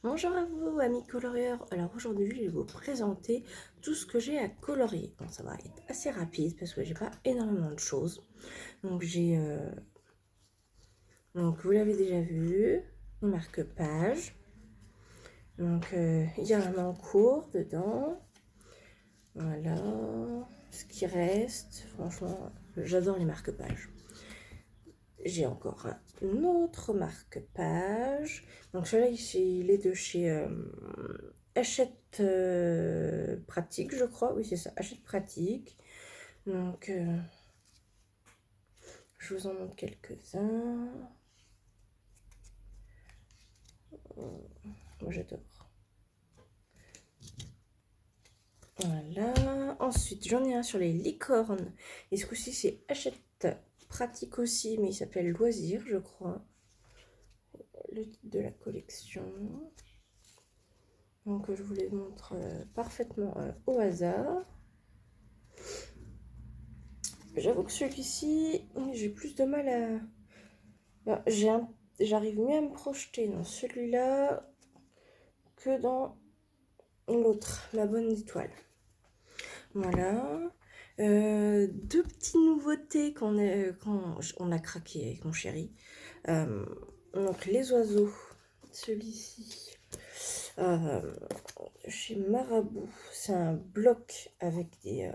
Bonjour à vous amis colorieurs, alors aujourd'hui je vais vous présenter tout ce que j'ai à colorier. Bon, ça va être assez rapide parce que j'ai pas énormément de choses. Donc donc vous l'avez déjà vu, les marque-pages. Donc il y a un encours dedans. Voilà ce qui reste. Franchement, j'adore les marque-pages. J'ai encore un autre marque-page. Donc celui-là, il est de chez Hachette Pratique, je crois. Oui, c'est ça, Hachette Pratique. Donc, je vous en montre quelques-uns. Moi, j'adore. Voilà. Ensuite, j'en ai un sur les licornes. Et ce coup-ci, c'est Hachette Pratique aussi, mais il s'appelle Loisir, je crois. Le titre de la collection. Donc je vous les montre parfaitement au hasard. J'avoue que celui-ci, j'ai plus de mal à... J'arrive mieux à me projeter dans celui-là que dans l'autre, la bonne étoile. Voilà. Deux petites nouveautés quand on a craqué avec mon chéri. Donc les oiseaux. Celui-ci. Chez Marabout, c'est un bloc avec des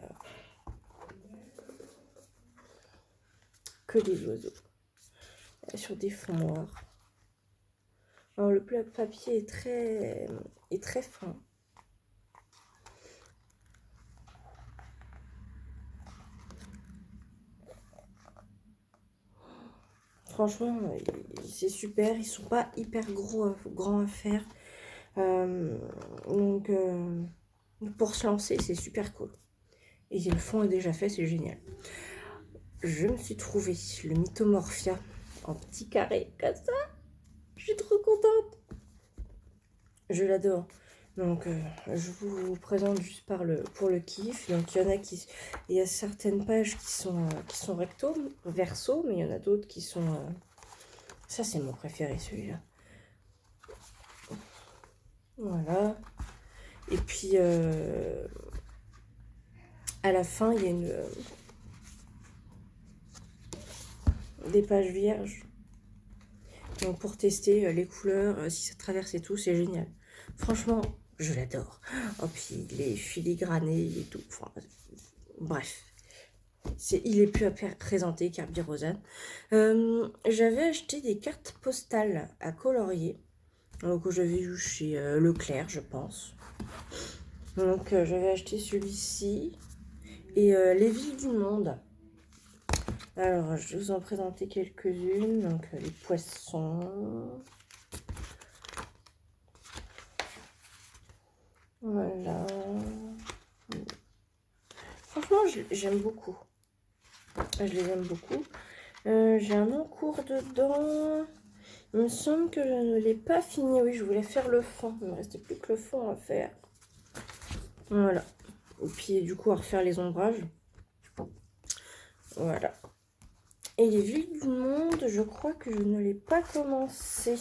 que des oiseaux sur des fonds noirs. Alors le bloc papier est très fin. Franchement, c'est super. Ils sont pas hyper grands à faire. Donc pour se lancer, c'est super cool. Et le fond est déjà fait, c'est génial. Je me suis trouvé le Mythomorphia en petit carré comme ça. Je suis trop contente. Je l'adore. Donc je vous présente juste pour le kiff. Donc il y a certaines pages qui sont verso, mais il y en a d'autres qui sont... Ça c'est mon préféré celui-là. Voilà. Et puis à la fin il y a des pages vierges. Donc pour tester les couleurs, si ça traverse et tout, c'est génial. Franchement, je l'adore. Oh, puis les filigranés et tout. Enfin, bref. Il est plus à présenter qu'Herbie-Rosanne. J'avais acheté des cartes postales à colorier. Que j'avais eu chez Leclerc, je pense. Donc j'avais acheté celui-ci. Et les villes du monde. Alors, je vais vous en présenter quelques-unes. Donc, les poissons. Voilà. Franchement, j'aime beaucoup. Je les aime beaucoup. J'ai un encours dedans. Il me semble que je ne l'ai pas fini. Oui, je voulais faire le fond. Il ne me restait plus que le fond à faire. Voilà. Et puis, du coup, à refaire les ombrages. Voilà. Et les villes du monde, je crois que je ne l'ai pas commencé.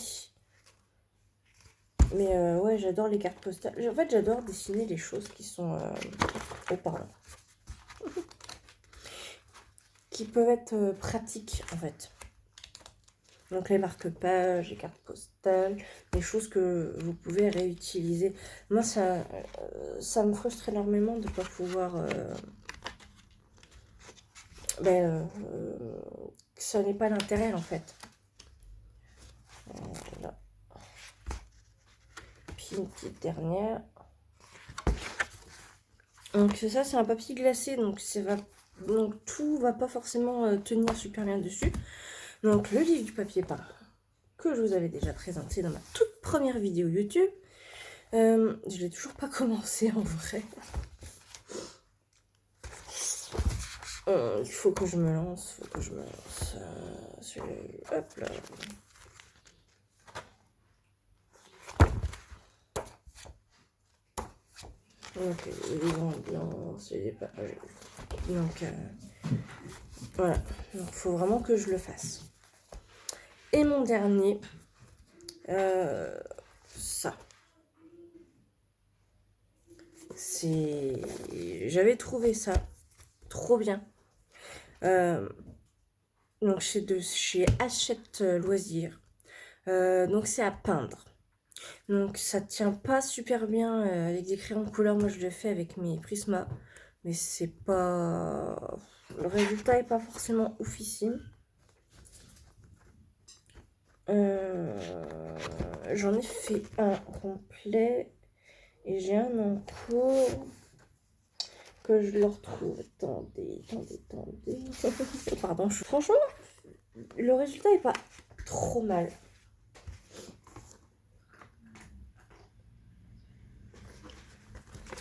Mais ouais, j'adore les cartes postales. En fait, j'adore dessiner les choses qui sont... Oh, pardon. Qui peuvent être pratiques, en fait. Donc les marque-pages, les cartes postales, des choses que vous pouvez réutiliser. Moi, ça me frustre énormément de ne pas pouvoir... que ça n'ait pas d'intérêt, en fait. Voilà. Puis une petite dernière. Donc ça, c'est un papier glacé, donc tout va pas forcément tenir super bien dessus. Donc le livre du papier peint que je vous avais déjà présenté dans ma toute première vidéo YouTube. Je l'ai toujours pas commencé en vrai. Il faut que je me lance, hop là. Donc les ambiances, les pages. Donc voilà. Donc il faut vraiment que je le fasse. Et mon dernier, ça. J'avais trouvé ça trop bien. Donc chez Hachette Loisirs. Donc c'est à peindre. Donc ça tient pas super bien avec des crayons de couleur. Moi je le fais avec mes Prisma. Mais c'est pas... Le résultat est pas forcément oufissime. J'en ai fait un complet. Et j'ai un en cours que je le retrouve. Attendez. Pardon, franchement, le résultat est pas trop mal.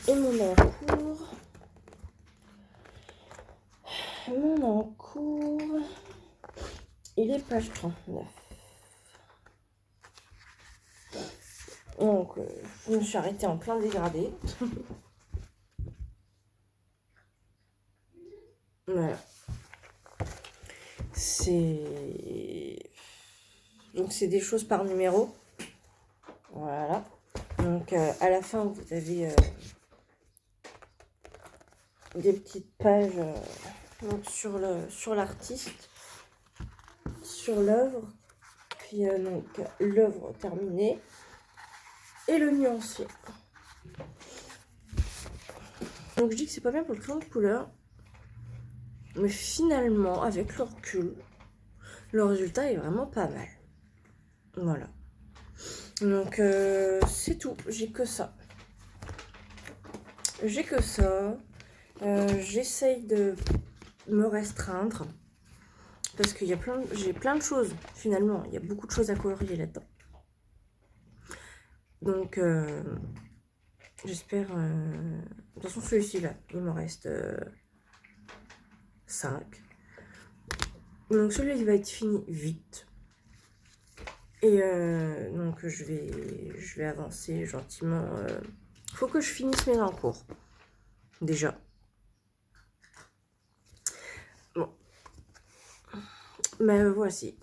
Et mon encours, il est page 39. Donc, je me suis arrêtée en plein dégradé. Voilà. Donc, c'est des choses par numéro. Voilà. Donc, à la fin, vous avez des petites pages donc sur l'artiste, sur l'œuvre, puis donc l'œuvre terminée et le nuancier. Donc je dis que c'est pas bien pour le crayon de couleur, mais finalement avec le recul, le résultat est vraiment pas mal. Voilà. Donc c'est tout, j'ai que ça. J'essaye de me restreindre parce qu'il y a j'ai plein de choses finalement. Il y a beaucoup de choses à colorier là-dedans. Donc j'espère. De toute façon, celui-ci là, il m'en reste 5. Donc celui-là, il va être fini vite. Et donc je vais avancer gentiment. Faut que je finisse mes encours. Déjà. Bon. Mais voici.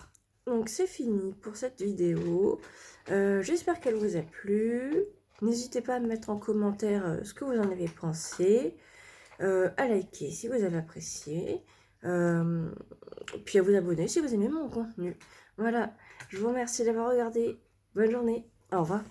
Donc c'est fini pour cette vidéo. J'espère qu'elle vous a plu. N'hésitez pas à me mettre en commentaire ce que vous en avez pensé. À liker si vous avez apprécié. Puis à vous abonner si vous aimez mon contenu. Voilà. Je vous remercie d'avoir regardé. Bonne journée. Au revoir.